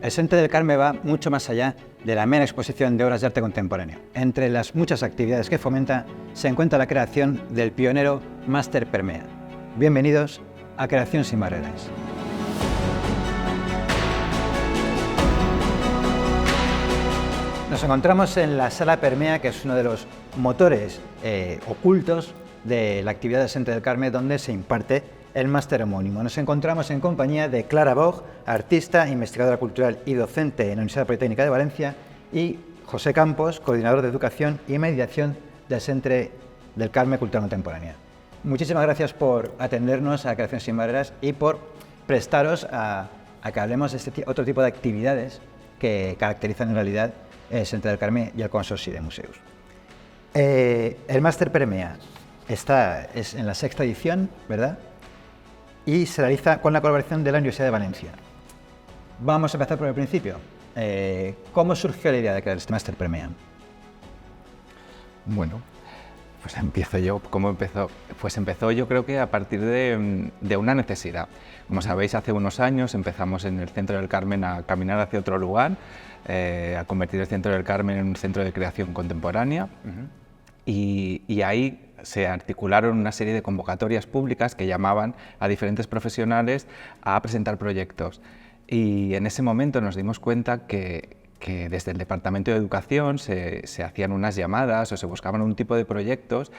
El Centre del Carmen va mucho más allá de la mera exposición de obras de arte contemporáneo. Entre las muchas actividades que fomenta se encuentra la creación del pionero Máster Permea. Bienvenidos a Creación sin Barreras. Nos encontramos en la Sala Permea, que es uno de los motores ocultos de la actividad del Centre del Carmen, donde se imparte el máster homónimo. Nos encontramos en compañía de Clara Bog, artista, investigadora cultural y docente en la Universidad Politécnica de Valencia, y José Campos, coordinador de educación y mediación del Centre del Carmen Cultura Contemporánea. Muchísimas gracias por atendernos a Creación sin Barreras y por prestaros a que hablemos de otro tipo de actividades que caracterizan en realidad el Centre del Carmen y el Consorcio de Museos. El máster Permea es en la 6ª edición, ¿verdad? Y se realiza con la colaboración de la Universidad de Valencia. Vamos a empezar por el principio. ¿Cómo surgió la idea de crear este máster Permea? Bueno, pues empiezo yo. ¿Cómo empezó? Pues empezó yo creo que a partir de una necesidad. Como sabéis, hace unos años empezamos en el Centro del Carmen a caminar hacia otro lugar, a convertir el Centro del Carmen en un centro de creación contemporánea. Y ahí se articularon una serie de convocatorias públicas que llamaban a diferentes profesionales a presentar proyectos. Y en ese momento nos dimos cuenta que desde el Departamento de Educación se hacían unas llamadas o se buscaban un tipo de proyectos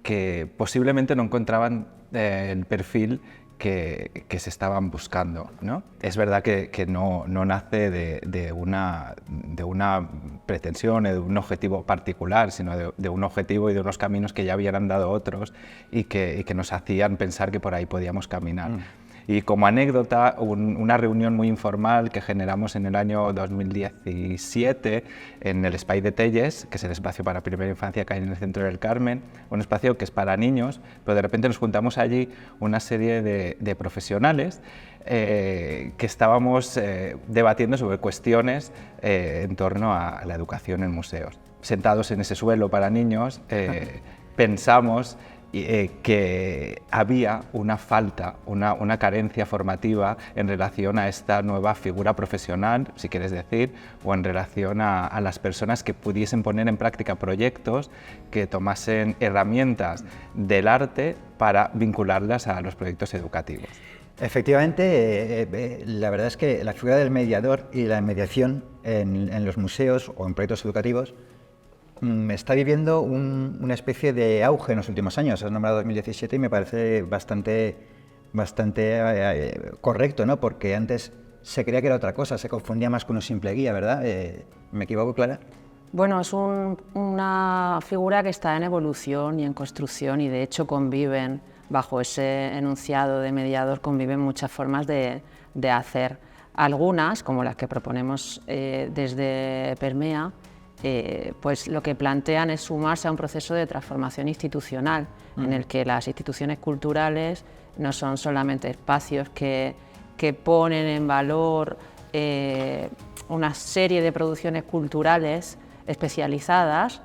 que posiblemente no encontraban el perfil que se estaban buscando, ¿no? Es verdad que no nace de una pretensión o de un objetivo particular, sino de un objetivo y de unos caminos que ya habían andado otros y que nos hacían pensar que por ahí podíamos caminar. Y como anécdota, una reunión muy informal que generamos en el año 2017 en el Espai de Telles, que es el espacio para primera infancia que hay en el Centro del Carmen, un espacio que es para niños, pero de repente nos juntamos allí una serie de profesionales que estábamos debatiendo sobre cuestiones en torno a la educación en museos. Sentados en ese suelo para niños, pensamos que había una falta, una carencia formativa en relación a esta nueva figura profesional, si quieres decir, o en relación a las personas que pudiesen poner en práctica proyectos que tomasen herramientas del arte para vincularlas a los proyectos educativos. Efectivamente, la verdad es que la figura del mediador y la mediación en los museos o en proyectos educativos está viviendo una especie de auge en los últimos años. Has nombrado 2017 y me parece bastante correcto, ¿no? Porque antes se creía que era otra cosa, se confundía más con un simple guía, ¿verdad? ¿Me equivoco, Clara? Bueno, es una figura que está en evolución y en construcción, y de hecho conviven, bajo ese enunciado de mediador, conviven muchas formas de hacer. Algunas, como las que proponemos desde Permea, pues lo que plantean es sumarse a un proceso de transformación institucional en el que las instituciones culturales no son solamente espacios que ponen en valor una serie de producciones culturales especializadas,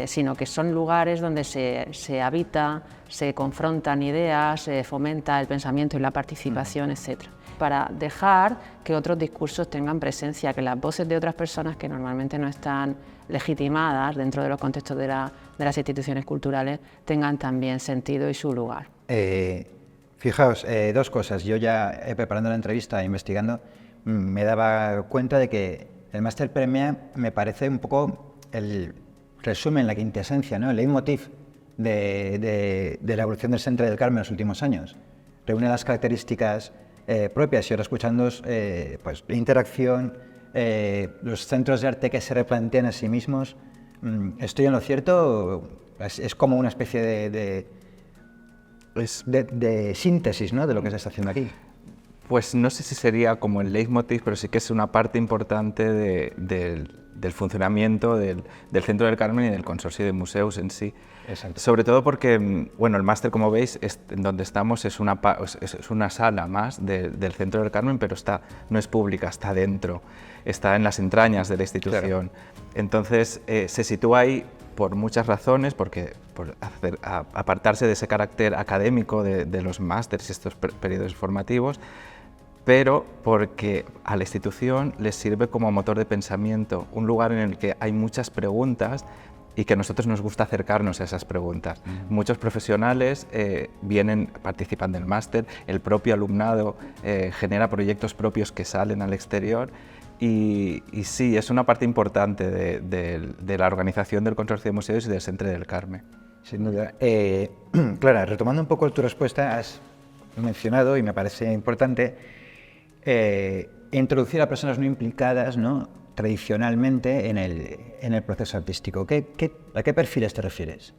sino que son lugares donde se habita, se confrontan ideas, se fomenta el pensamiento y la participación, etc. Para dejar que otros discursos tengan presencia, que las voces de otras personas que normalmente no están legitimadas dentro de los contextos de las instituciones culturales tengan también sentido y su lugar. Fijaos, dos cosas. Yo ya preparando la entrevista e investigando me daba cuenta de que el máster Permea me parece un poco el resumen, la quintesencia, ¿no? El leitmotiv de la evolución del Centre del Carmen en los últimos años. Reúne las características propias, y ahora escuchando pues, la interacción, los centros de arte que se replantean a sí mismos. ¿Estoy en lo cierto? Es como una especie de síntesis, ¿no?, de lo que se está haciendo aquí. Pues no sé si sería como el leitmotiv, pero sí que es una parte importante del funcionamiento del Centro del Carmen y del Consorcio de Museos en sí. Exacto. Sobre todo porque, bueno, el máster, como veis, en donde estamos es una sala más del Centro del Carmen, pero no es pública, está dentro, está en las entrañas de la institución. Claro. Entonces, se sitúa ahí por muchas razones, porque por apartarse de ese carácter académico de los másters y estos periodos formativos, pero porque a la institución les sirve como motor de pensamiento, un lugar en el que hay muchas preguntas y que a nosotros nos gusta acercarnos a esas preguntas. Muchos profesionales participan del máster, el propio alumnado genera proyectos propios que salen al exterior y sí, es una parte importante de la organización del Consorcio de Museos y del Centre del Carme. Sin duda. Clara, retomando un poco tu respuesta, has mencionado, y me parece importante, introducir a personas no implicadas, ¿no?, tradicionalmente en el proceso artístico. ¿A qué perfiles te refieres?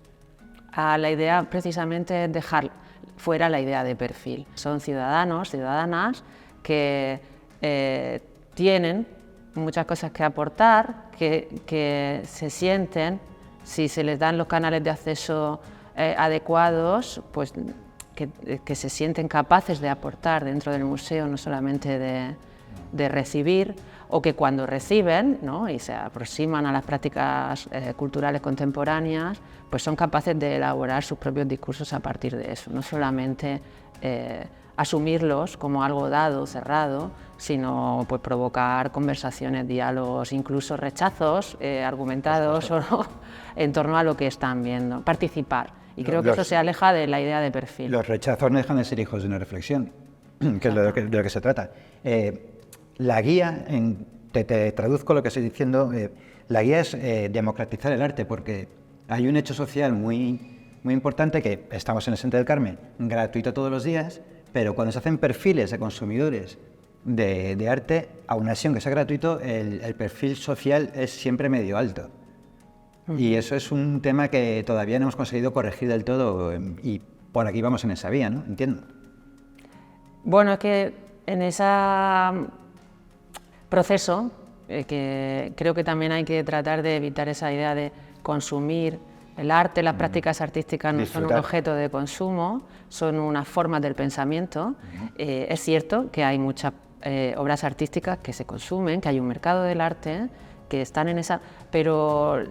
A la idea precisamente es dejar fuera la idea de perfil. Son ciudadanos, ciudadanas que tienen muchas cosas que aportar, que se sienten, si se les dan los canales de acceso adecuados, pues que se sienten capaces de aportar dentro del museo, no solamente de recibir, o que cuando reciben, ¿no?, y se aproximan a las prácticas culturales contemporáneas, pues son capaces de elaborar sus propios discursos a partir de eso, no solamente asumirlos como algo dado, cerrado, sino pues provocar conversaciones, diálogos, incluso rechazos argumentados o no, en torno a lo que están viendo, participar. Y creo que eso se aleja de la idea de perfil. Los rechazos no dejan de ser hijos de una reflexión, que es de lo que se trata. La guía, te traduzco lo que estoy diciendo, la guía es democratizar el arte, porque hay un hecho social muy importante, que estamos en el Centre del Carme, gratuito todos los días, pero cuando se hacen perfiles de consumidores de arte, aun así aunque sea gratuito, el perfil social es siempre medio alto. Y eso es un tema que todavía no hemos conseguido corregir del todo, y por aquí vamos en esa vía, ¿no? Entiendo. Bueno, es que en ese proceso, que creo que también hay que tratar de evitar esa idea de consumir el arte, las prácticas artísticas no son un objeto de consumo, son unas formas del pensamiento. Es cierto que hay muchas obras artísticas que se consumen, que hay un mercado del arte, que están en esa, pero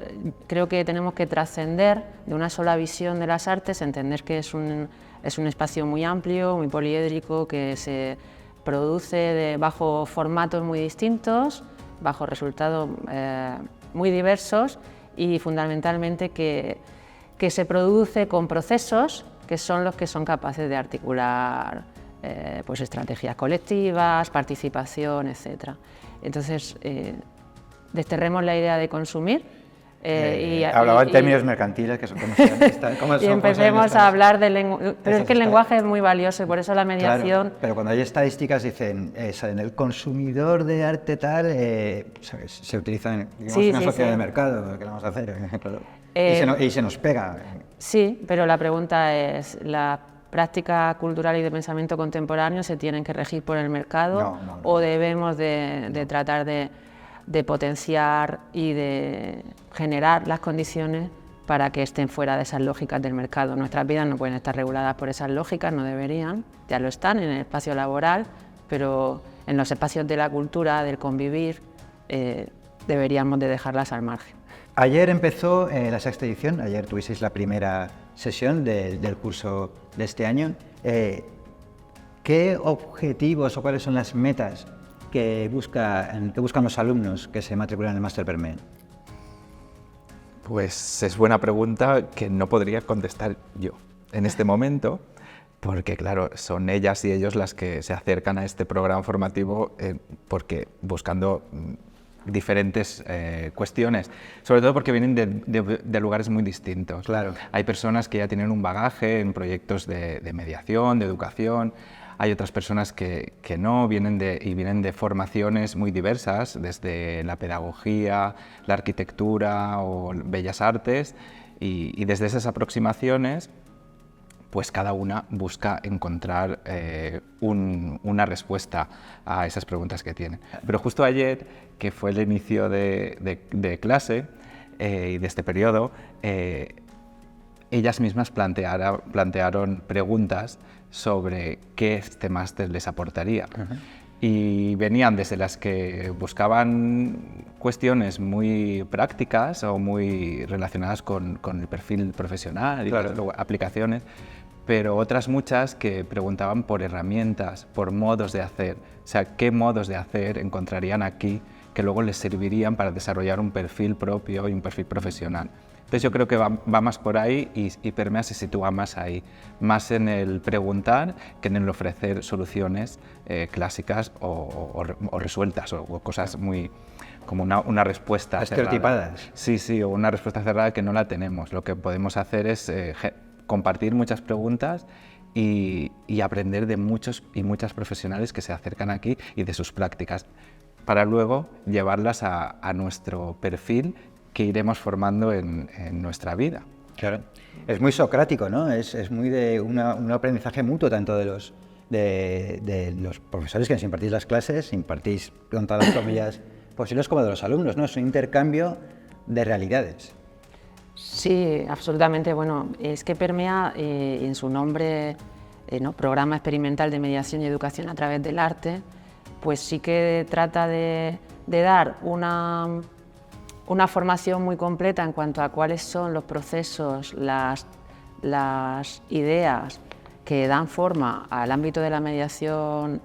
creo que tenemos que trascender de una sola visión de las artes, entender que es un espacio muy amplio, muy poliédrico, que se produce bajo formatos muy distintos, bajo resultados muy diversos, y fundamentalmente que se produce con procesos que son los que son capaces de articular pues estrategias colectivas, participación, etc. Entonces, desterremos la idea de consumir hablaba en términos mercantiles, que son como y empecemos a hablar del lenguaje, pero es que el lenguaje es muy valioso y por eso la mediación... Claro, pero cuando hay estadísticas dicen, en el consumidor de arte tal, se utiliza en una sociedad de mercado, ¿qué vamos a hacer? Claro. Y se nos pega. Sí, pero la pregunta es, ¿la práctica cultural y de pensamiento contemporáneo se tienen que regir por el mercado no. o debemos de tratar de potenciar y de generar las condiciones para que estén fuera de esas lógicas del mercado? Nuestras vidas no pueden estar reguladas por esas lógicas, no deberían, ya lo están en el espacio laboral, pero en los espacios de la cultura, del convivir, deberíamos de dejarlas al margen. Ayer empezó la sexta edición, ayer tuvisteis la primera sesión del curso de este año. ¿Qué objetivos o cuáles son las metas que buscan los alumnos que se matriculan en el Máster Permet? Pues es buena pregunta que no podría contestar yo en este momento, porque claro, son ellas y ellos las que se acercan a este programa formativo porque buscando diferentes cuestiones, sobre todo porque vienen de lugares muy distintos. Claro. Hay personas que ya tienen un bagaje en proyectos de mediación, de educación. Hay otras personas que no, vienen de formaciones muy diversas, desde la pedagogía, la arquitectura o bellas artes, y desde esas aproximaciones, pues cada una busca encontrar una respuesta a esas preguntas que tiene. Pero justo ayer, que fue el inicio de clase y de este periodo, ellas mismas plantearon preguntas sobre qué este máster les aportaría. Y venían desde las que buscaban cuestiones muy prácticas o muy relacionadas con el perfil profesional y luego aplicaciones, pero otras muchas que preguntaban por herramientas, por modos de hacer, o sea, qué modos de hacer encontrarían aquí que luego les servirían para desarrollar un perfil propio y un perfil profesional. Entonces yo creo que va más por ahí y Permea se sitúa más ahí, más en el preguntar que en el ofrecer soluciones clásicas o resueltas o cosas muy como una respuesta estereotipadas. cerrada. Sí, o una respuesta cerrada que no la tenemos. Lo que podemos hacer es compartir muchas preguntas y aprender de muchos y muchas profesionales que se acercan aquí y de sus prácticas, para luego llevarlas a nuestro perfil que iremos formando en nuestra vida. Claro. Es muy socrático, ¿no? Es muy de un aprendizaje mutuo, tanto de los profesores que nos impartís las clases, impartís con todas las comillas posibles, como de los alumnos, ¿no? Es un intercambio de realidades. Sí, absolutamente. Bueno, es que Permea, en su nombre, ¿no? Programa Experimental de Mediación y Educación a través del Arte, pues sí que trata de dar una formación muy completa en cuanto a cuáles son los procesos, las ideas que dan forma al ámbito de la mediación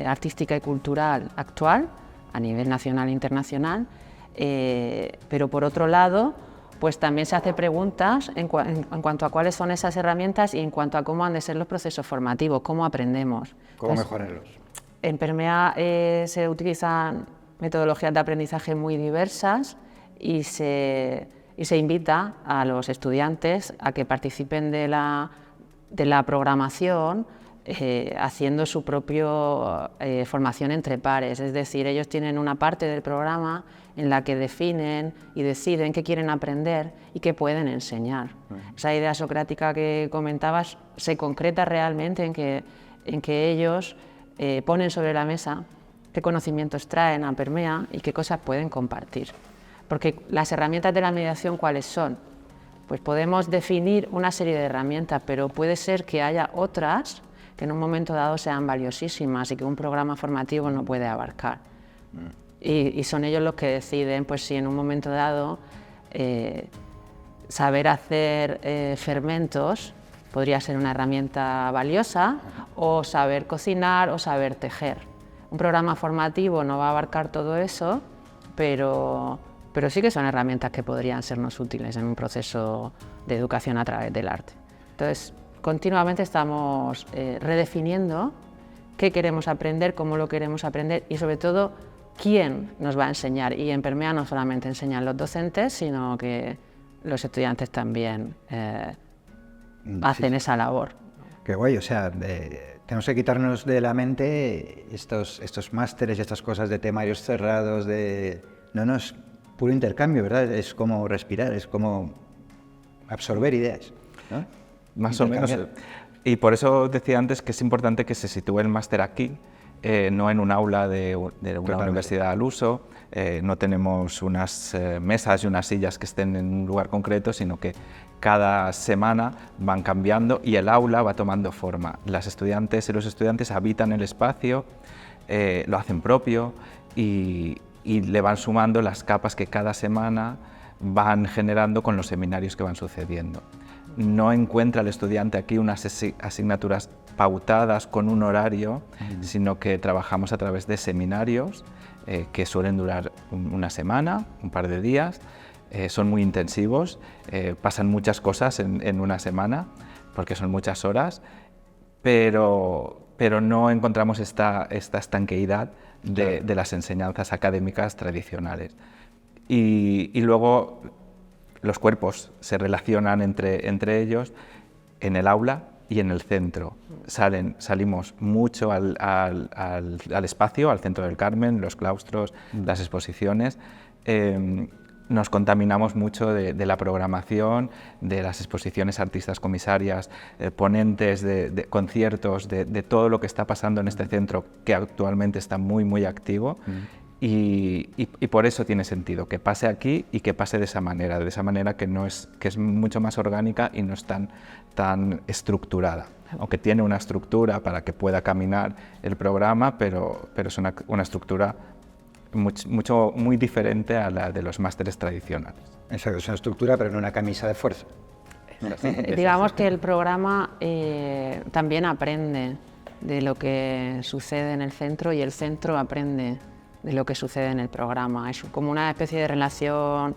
artística y cultural actual, a nivel nacional e internacional, pero por otro lado, pues también se hace preguntas en cuanto a cuáles son esas herramientas y en cuanto a cómo han de ser los procesos formativos, cómo aprendemos. ¿Cómo mejorarlos? En Permea se utilizan metodologías de aprendizaje muy diversas y se invita a los estudiantes a que participen de la programación haciendo su propia formación entre pares. Es decir, ellos tienen una parte del programa en la que definen y deciden qué quieren aprender y qué pueden enseñar. Esa idea socrática que comentabas se concreta realmente en que ellos ponen sobre la mesa qué conocimientos traen a Permea y qué cosas pueden compartir. Porque las herramientas de la mediación, ¿cuáles son? Pues podemos definir una serie de herramientas, pero puede ser que haya otras que en un momento dado sean valiosísimas y que un programa formativo no puede abarcar. Y son ellos los que deciden, pues si en un momento dado saber hacer fermentos podría ser una herramienta valiosa, o saber cocinar o saber tejer. Un programa formativo no va a abarcar todo eso, pero sí que son herramientas que podrían sernos útiles en un proceso de educación a través del arte. Entonces, continuamente estamos redefiniendo qué queremos aprender, cómo lo queremos aprender y sobre todo quién nos va a enseñar. Y en Permea no solamente enseñan los docentes, sino que los estudiantes también hacen esa labor. Qué guay, o sea, tenemos que quitarnos de la mente estos másteres y estas cosas de temarios cerrados, no, es puro intercambio, ¿verdad? Es como respirar, es como absorber ideas, ¿no? Más o menos. Y por eso decía antes que es importante que se sitúe el máster aquí, no en un aula de una universidad al uso, no tenemos unas mesas y unas sillas que estén en un lugar concreto, sino que cada semana van cambiando y el aula va tomando forma. Las estudiantes y los estudiantes habitan el espacio, lo hacen propio y le van sumando las capas que cada semana van generando con los seminarios que van sucediendo. No encuentra el estudiante aquí unas asignaturas pautadas con un horario, sino que trabajamos a través de seminarios que suelen durar una semana, un par de días, son muy intensivos, pasan muchas cosas en una semana, porque son muchas horas, pero no encontramos esta estanqueidad de las enseñanzas académicas tradicionales. Y luego los cuerpos se relacionan entre ellos en el aula y en el centro. Salimos mucho al espacio, al centro del Carmen, los claustros, las exposiciones. Nos contaminamos mucho de la programación, de las exposiciones artistas comisarias, ponentes de conciertos, de todo lo que está pasando en este centro que actualmente está muy activo. Y por eso tiene sentido que pase aquí y que pase de esa manera que es mucho más orgánica y no es tan estructurada, aunque tiene una estructura para que pueda caminar el programa, pero es una estructura muy diferente a la de los másteres tradicionales. Exacto, es una estructura pero no una camisa de fuerza. Digamos que el programa también aprende de lo que sucede en el centro y el centro aprende de lo que sucede en el programa. Es como una especie de relación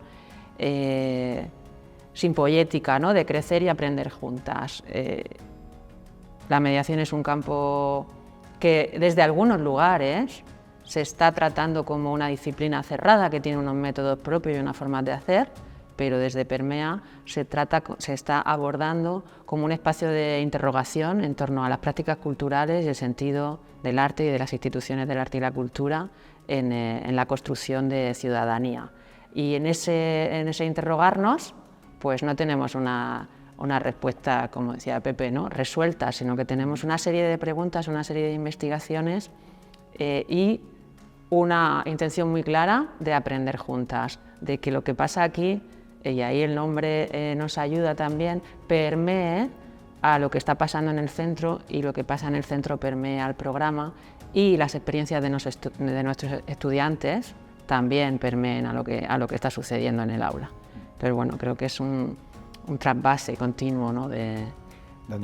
simpoética, ¿no? De crecer y aprender juntas. La mediación es un campo que desde algunos lugares se está tratando como una disciplina cerrada que tiene unos métodos propios y unas formas de hacer, pero desde Permea se está abordando como un espacio de interrogación en torno a las prácticas culturales y el sentido del arte y de las instituciones del arte y la cultura en la construcción de ciudadanía. Y en ese interrogarnos, pues no tenemos una respuesta, como decía Pepe, ¿no? resuelta, sino que tenemos una serie de preguntas, una serie de investigaciones y una intención muy clara de aprender juntas, de que lo que pasa aquí, y ahí el nombre nos ayuda también, permee a lo que está pasando en el centro y lo que pasa en el centro permea al programa y las experiencias de nuestros estudiantes también permeen a lo que está sucediendo en el aula. Pero bueno, creo que es un trasvase continuo, ¿no?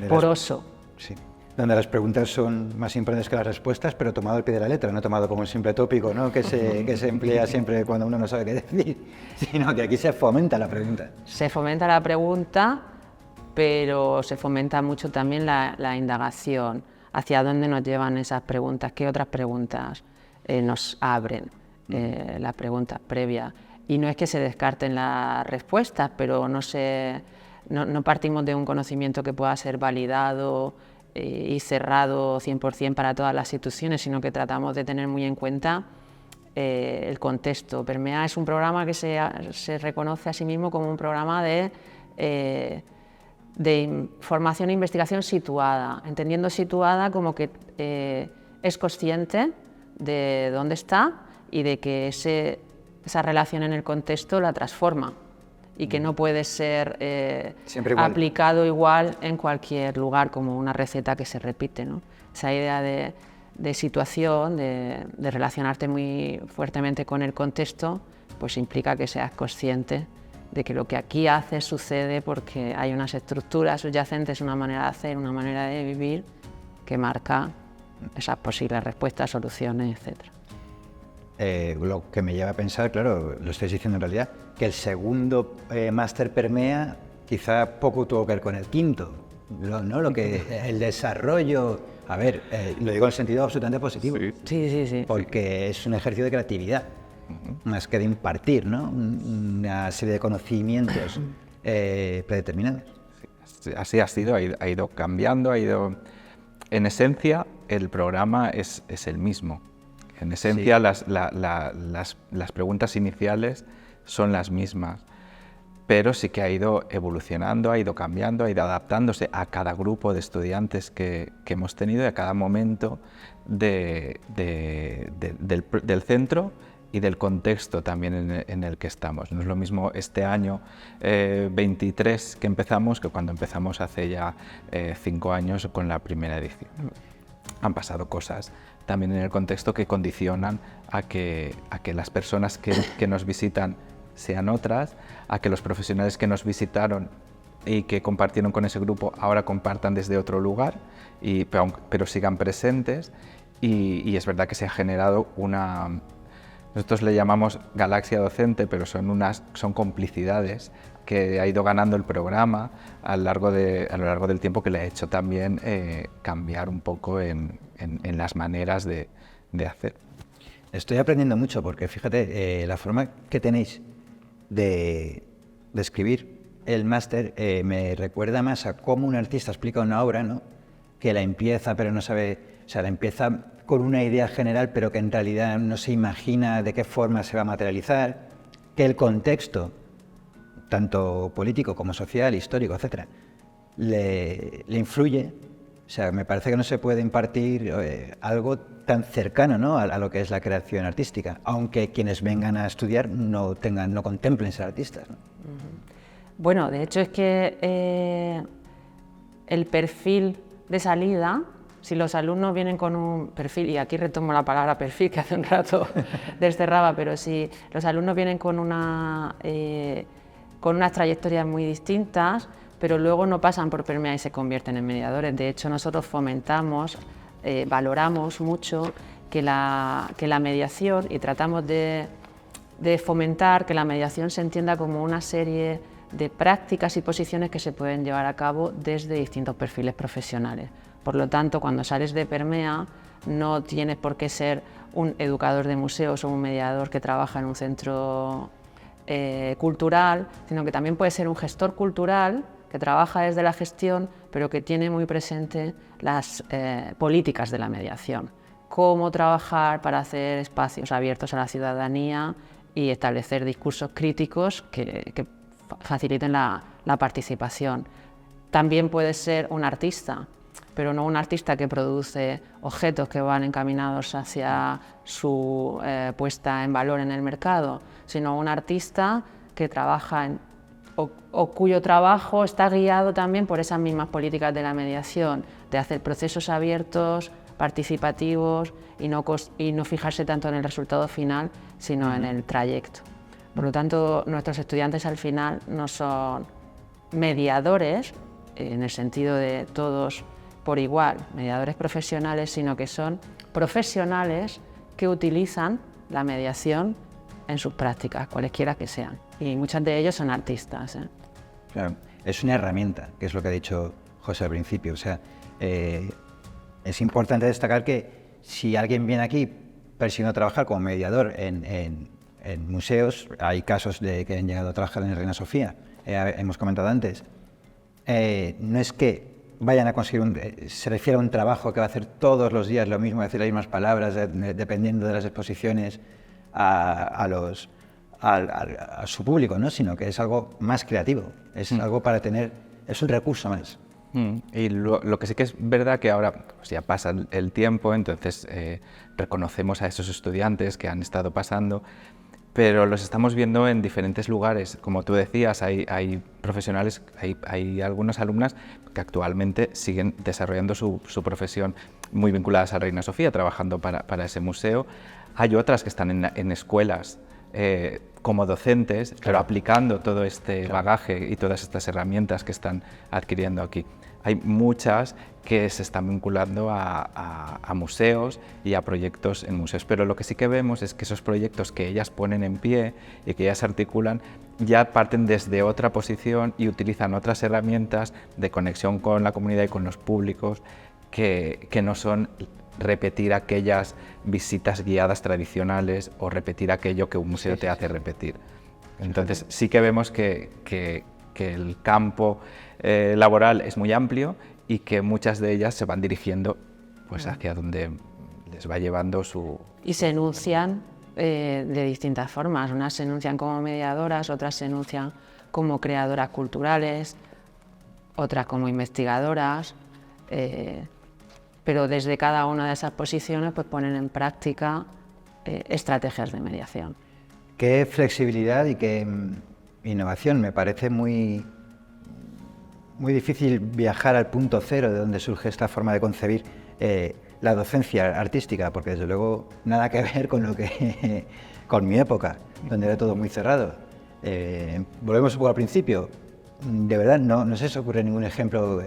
Poroso. Sí. Donde las preguntas son más importantes que las respuestas, pero tomado al pie de la letra, no tomado como un simple tópico, ¿no? que se emplea siempre cuando uno no sabe qué decir, sino que aquí se fomenta la pregunta. Se fomenta la pregunta, pero se fomenta mucho también la indagación, hacia dónde nos llevan esas preguntas, qué otras preguntas nos abren, las preguntas previas. Y no es que se descarten las respuestas, pero no partimos de un conocimiento que pueda ser validado y cerrado 100% para todas las instituciones, sino que tratamos de tener muy en cuenta el contexto. Permea es un programa que se reconoce a sí mismo como un programa de formación e investigación situada, entendiendo situada como que es consciente de dónde está y de que esa relación en el contexto la transforma y que no puede ser aplicado igual en cualquier lugar como una receta que se repite, ¿no? Esa idea de situación, de relacionarte muy fuertemente con el contexto, pues implica que seas consciente de que lo que aquí haces sucede porque hay unas estructuras subyacentes, una manera de hacer, una manera de vivir que marca esas posibles respuestas, soluciones, etc. Lo que me lleva a pensar, claro, lo estáis diciendo en realidad, que el segundo máster Permea quizá poco tuvo que ver con el quinto, ¿no? El desarrollo, a ver, lo digo en sentido absolutamente positivo, Sí. porque es un ejercicio de creatividad, más que de impartir, ¿no? Una serie de conocimientos predeterminados. Sí, así ha sido, ha ido cambiando, en esencia el programa es el mismo. En esencia, sí. las preguntas iniciales son las mismas, pero sí que ha ido evolucionando, ha ido cambiando, ha ido adaptándose a cada grupo de estudiantes que hemos tenido y a cada momento del centro y del contexto también en el que estamos. No es lo mismo este año 23 que empezamos que cuando empezamos hace ya 5 años con la primera edición. Han pasado cosas también en el contexto que condicionan a que las personas que nos visitan sean otras, a que los profesionales que nos visitaron y que compartieron con ese grupo ahora compartan desde otro lugar, pero sigan presentes, y es verdad que se ha generado nosotros le llamamos galaxia docente, pero son complicidades que ha ido ganando el programa a lo largo del tiempo, que le ha hecho también cambiar un poco en las maneras de hacer. Estoy aprendiendo mucho porque, fíjate, la forma que tenéis de escribir el máster me recuerda más a cómo un artista explica una obra, ¿no? Que la empieza pero no sabe, o sea, la empieza con una idea general pero que en realidad no se imagina de qué forma se va a materializar, que el contexto, tanto político como social, histórico, etcétera, le influye. O sea, me parece que no se puede impartir algo tan cercano, ¿no? a lo que es la creación artística, aunque quienes vengan a estudiar no contemplen ser artistas, ¿no? Bueno, de hecho es que el perfil de salida, si los alumnos vienen con un perfil, y aquí retomo la palabra perfil que hace un rato desterraba, pero si los alumnos vienen con unas trayectorias muy distintas, pero luego no pasan por Permea y se convierten en mediadores. De hecho, nosotros fomentamos, valoramos mucho que la mediación, y tratamos de fomentar que la mediación se entienda como una serie de prácticas y posiciones que se pueden llevar a cabo desde distintos perfiles profesionales. Por lo tanto, cuando sales de Permea, no tienes por qué ser un educador de museos o un mediador que trabaja en un centro cultural, sino que también puedes ser un gestor cultural que trabaja desde la gestión, pero que tiene muy presente las políticas de la mediación. Cómo trabajar para hacer espacios abiertos a la ciudadanía y establecer discursos críticos que faciliten la participación. También puedes ser un artista, pero no un artista que produce objetos que van encaminados hacia su puesta en valor en el mercado, sino un artista que trabaja o cuyo trabajo está guiado también por esas mismas políticas de la mediación, de hacer procesos abiertos, participativos y no fijarse tanto en el resultado final, sino en el trayecto. Por lo tanto, nuestros estudiantes al final no son mediadores, en el sentido de todos por igual, mediadores profesionales, sino que son profesionales que utilizan la mediación en sus prácticas, cualesquiera que sean. Y muchos de ellos son artistas. Claro, es una herramienta, que es lo que ha dicho José al principio. O sea, es importante destacar que si alguien viene aquí persiguiendo trabajar como mediador en museos, hay casos de que han llegado a trabajar en Reina Sofía, hemos comentado antes, no es que vayan a conseguir se refiere a un trabajo que va a hacer todos los días lo mismo, decir las mismas palabras, dependiendo de las exposiciones a su público, ¿no? Sino que es algo más creativo, es algo para tener, es un recurso más. Y lo que sí que es verdad que ahora pues ya pasa el tiempo, entonces reconocemos a esos estudiantes que han estado pasando, pero los estamos viendo en diferentes lugares. Como tú decías, hay profesionales, hay algunas alumnas que actualmente siguen desarrollando su profesión muy vinculadas a Reina Sofía, trabajando para ese museo. Hay otras que están en escuelas como docentes, claro, pero aplicando todo este bagaje y todas estas herramientas que están adquiriendo aquí. Hay muchas que se están vinculando a museos y a proyectos en museos, pero lo que sí que vemos es que esos proyectos que ellas ponen en pie y que ellas articulan ya parten desde otra posición y utilizan otras herramientas de conexión con la comunidad y con los públicos que no son repetir aquellas visitas guiadas tradicionales o repetir aquello que un museo te hace repetir. Entonces sí que vemos que el campo laboral es muy amplio y que muchas de ellas se van dirigiendo pues hacia donde les va llevando su... Y se enuncian de distintas formas. Unas se enuncian como mediadoras, otras se enuncian como creadoras culturales, otras como investigadoras, pero desde cada una de esas posiciones pues ponen en práctica estrategias de mediación. Qué flexibilidad y qué innovación. Me parece muy difícil viajar al punto cero de donde surge esta forma de concebir la docencia artística, porque desde luego nada que ver con con mi época, donde era todo muy cerrado. Volvemos un poco al principio. De verdad, no se os ocurre ningún ejemplo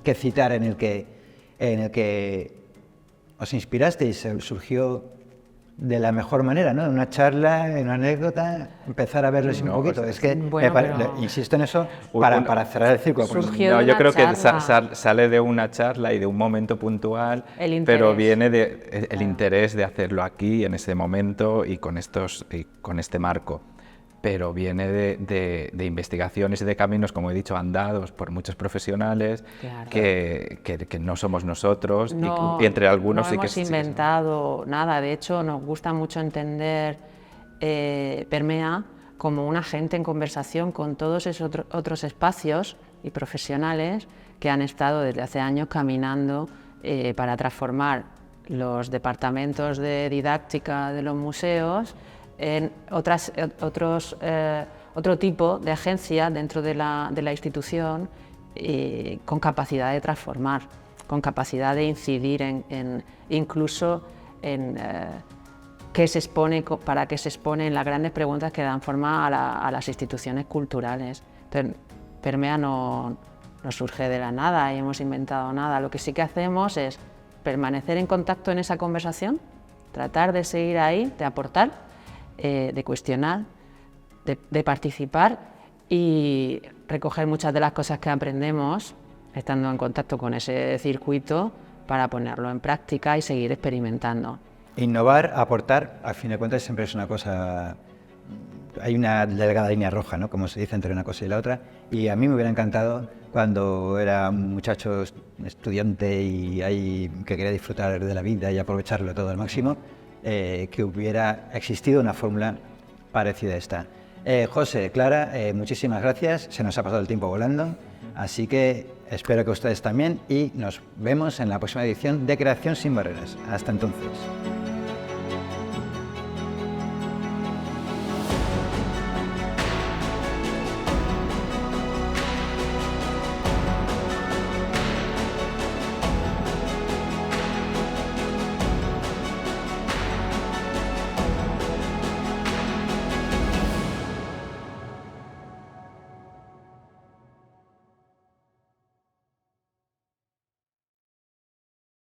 que citar en el que os inspirasteis, surgió de la mejor manera, ¿no? En una charla, en una anécdota, empezar a verles un poquito. Pues, es que, bueno, insisto en eso, para cerrar el círculo. Surgió yo creo que charla. sale de una charla y de un momento puntual, El pero interés. viene el interés de hacerlo aquí, en ese momento y con este marco. Pero viene de investigaciones y de caminos, como he dicho, andados por muchos profesionales, Claro. que no somos nosotros, No, y entre algunos no sí que hemos sí que inventado nada. De hecho, nos gusta mucho entender Permea como un agente en conversación con todos esos otros espacios y profesionales que han estado desde hace años caminando para transformar los departamentos de didáctica de los museos en otro tipo de agencia dentro de la institución con capacidad de transformar, con capacidad de incidir incluso en para qué se exponen las grandes preguntas que dan forma a las instituciones culturales. Entonces, Permea no no surge de la nada y hemos inventado nada. Lo que sí que hacemos es permanecer en contacto en esa conversación, tratar de seguir ahí, de aportar, de cuestionar, de participar y recoger muchas de las cosas que aprendemos estando en contacto con ese circuito para ponerlo en práctica y seguir experimentando. Innovar, aportar, al fin de cuentas siempre es una cosa, hay una delgada línea roja, ¿no? Como se dice entre una cosa y la otra, y a mí me hubiera encantado cuando era un muchacho estudiante y ahí que quería disfrutar de la vida y aprovecharlo todo al máximo, que hubiera existido una fórmula parecida a esta. José, Clara, muchísimas gracias, se nos ha pasado el tiempo volando, así que espero que ustedes también y nos vemos en la próxima edición de Creación sin Barreras. Hasta entonces.